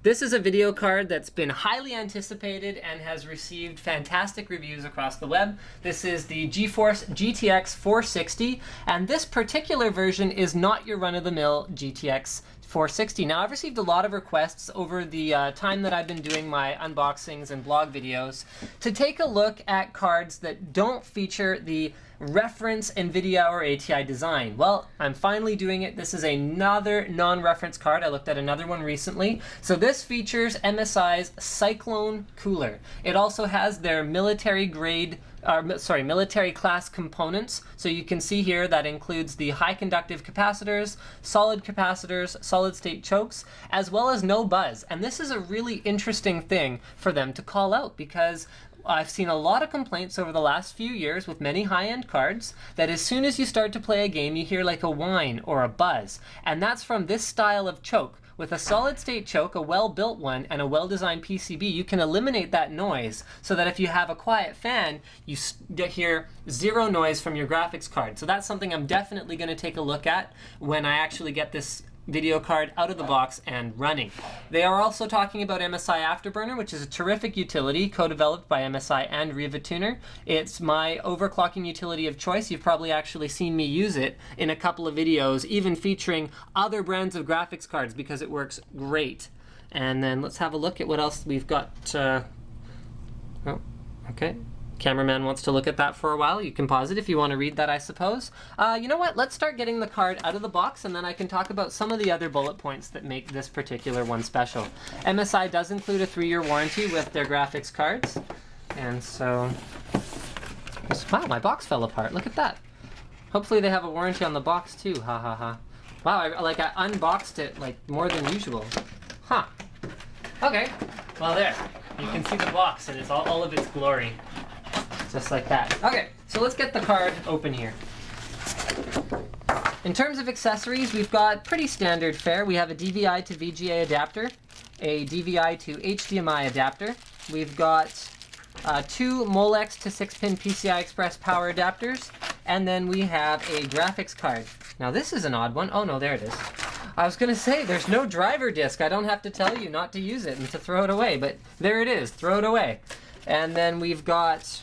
This is a video card that's been highly anticipated and has received fantastic reviews across the web. This is the GeForce GTX 460, and this particular version is not your run-of-the-mill GTX 460. Now, I've received a lot of requests over the time that I've been doing my unboxings and blog videos to take a look at cards that don't feature the reference NVIDIA or ATI design. Well, I'm finally doing it. This is another non-reference card. I looked at another one recently. So this features MSI's Cyclone Cooler. It also has their military class components. So you can see here that includes the high conductive capacitors, solid state chokes, as well as no buzz. And this is a really interesting thing for them to call out, because I've seen a lot of complaints over the last few years with many high-end cards that as soon as you start to play a game, you hear like a whine or a buzz. And that's from this style of choke. With a solid-state choke, a well-built one, and a well-designed PCB, you can eliminate that noise so that if you have a quiet fan, you hear zero noise from your graphics card. So that's something I'm definitely going to take a look at when I actually get this video card out of the box and running. They are also talking about MSI Afterburner, which is a terrific utility co-developed by MSI and Riva Tuner. It's my overclocking utility of choice. You've probably actually seen me use it in a couple of videos, even featuring other brands of graphics cards, because it works great. And then let's have a look at what else we've got. Oh, okay. Cameraman wants to look at that for a while. You can pause it if you want to read that, I suppose. You know what? Let's start getting the card out of the box, and then I can talk about some of the other bullet points that make this particular one special. MSI does include a 3-year warranty with their graphics cards. And so, wow, my box fell apart. Look at that. Hopefully they have a warranty on the box too. Ha ha ha. Wow, I unboxed it like more than usual. Huh. Okay. Well, there. You can see the box. It is all of its glory. Just like that. Okay, so let's get the card open here. In terms of accessories, we've got pretty standard fare. We have a DVI to VGA adapter, a DVI to HDMI adapter. We've got 2 Molex to 6-pin PCI Express power adapters, and then we have a graphics card. Now this is an odd one. Oh no, there it is. I was going to say, there's no driver disc. I don't have to tell you not to use it and to throw it away, but there it is. Throw it away. And then we've got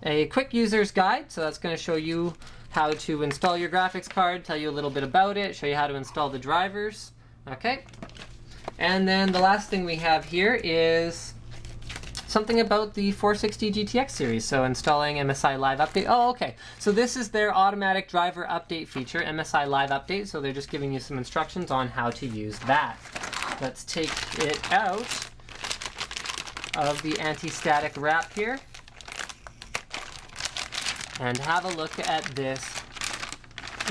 a quick user's guide, so that's going to show you how to install your graphics card, tell you a little bit about it, show you how to install the drivers. Okay. And then the last thing we have here is something about the 460 GTX series, so installing MSI Live Update. Oh, okay. So this is their automatic driver update feature, MSI Live Update, so they're just giving you some instructions on how to use that. Let's take it out of the anti-static wrap here and have a look at this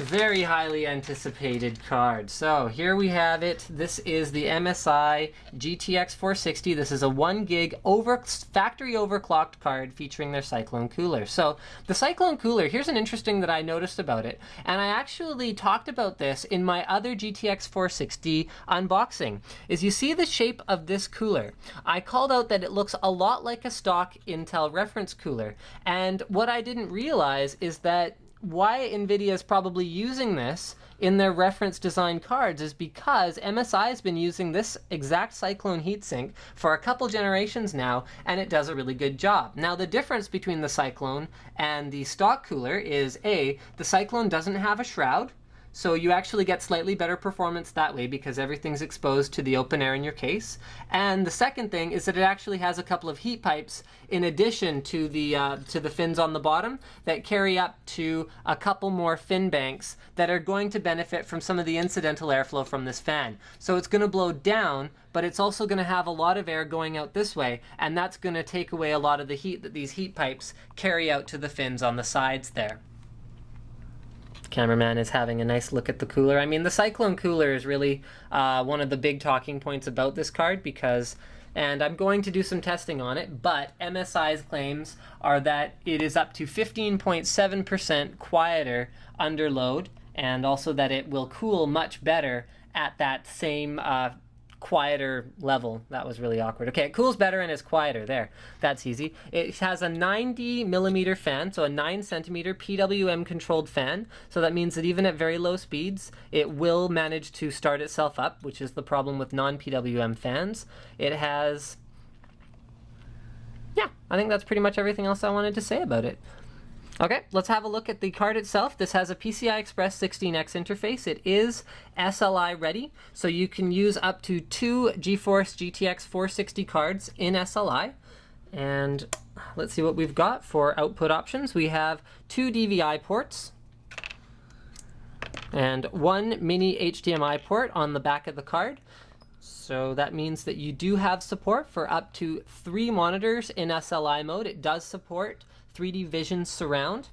very highly anticipated card. So here we have it. This is the MSI GTX 460. This is a 1 gig factory overclocked card featuring their Cyclone Cooler. So the Cyclone Cooler, here's an interesting that I noticed about it, and I actually talked about this in my other GTX 460 unboxing, is you see the shape of this cooler. I called out that it looks a lot like a stock Intel reference cooler, and what I didn't realize is that why NVIDIA is probably using this in their reference design cards is because MSI has been using this exact Cyclone heatsink for a couple generations now, and it does a really good job. Now, the difference between the Cyclone and the stock cooler is the Cyclone doesn't have a shroud, so you actually get slightly better performance that way because everything's exposed to the open air in your case. And the second thing is that it actually has a couple of heat pipes in addition to the fins on the bottom that carry up to a couple more fin banks that are going to benefit from some of the incidental airflow from this fan. So it's going to blow down, but it's also going to have a lot of air going out this way, and that's going to take away a lot of the heat that these heat pipes carry out to the fins on the sides there. Cameraman is having a nice look at the cooler. I mean, the Cyclone Cooler is really one of the big talking points about this card because, and I'm going to do some testing on it, but MSI's claims are that it is up to 15.7% quieter under load, and also that it will cool much better at that same quieter level. That was really awkward. Okay, it cools better and is quieter. There, that's easy. It has a 90mm fan, so a 9cm PWM controlled fan. So that means that even at very low speeds, it will manage to start itself up, which is the problem with non-PWM fans. It has, yeah, I think that's pretty much everything else I wanted to say about it. Okay, let's have a look at the card itself. This has a PCI Express 16X interface. It is SLI ready, so you can use up to 2 GeForce GTX 460 cards in SLI. And let's see what we've got for output options. We have 2 DVI ports and 1 mini HDMI port on the back of the card. So that means that you do have support for up to 3 monitors in SLI mode. It does support 3D Vision Surround.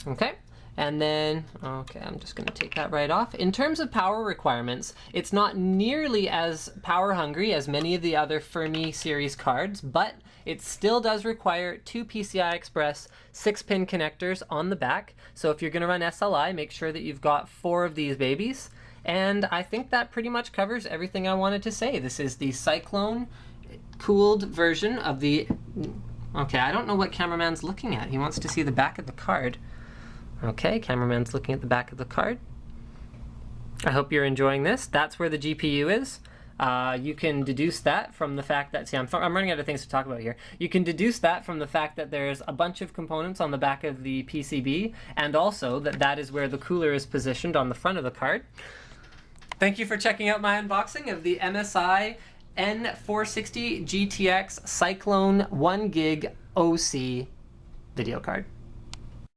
Okay, and then, okay, I'm just gonna take that right off. In terms of power requirements, it's not nearly as power hungry as many of the other Fermi series cards, but it still does require 2 PCI Express 6-pin connectors on the back. So if you're gonna run SLI, make sure that you've got 4 of these babies. And I think that pretty much covers everything I wanted to say. This is the Cyclone cooled version of the, okay, I don't know what cameraman's looking at. He wants to see the back of the card. Okay, cameraman's looking at the back of the card. I hope you're enjoying this. That's where the GPU is. You can deduce that from the fact that, see, I'm running out of things to talk about here. You can deduce that from the fact that there's a bunch of components on the back of the PCB, and also that that is where the cooler is positioned on the front of the card. Thank you for checking out my unboxing of the MSI N460 GTX Cyclone 1GB OC video card.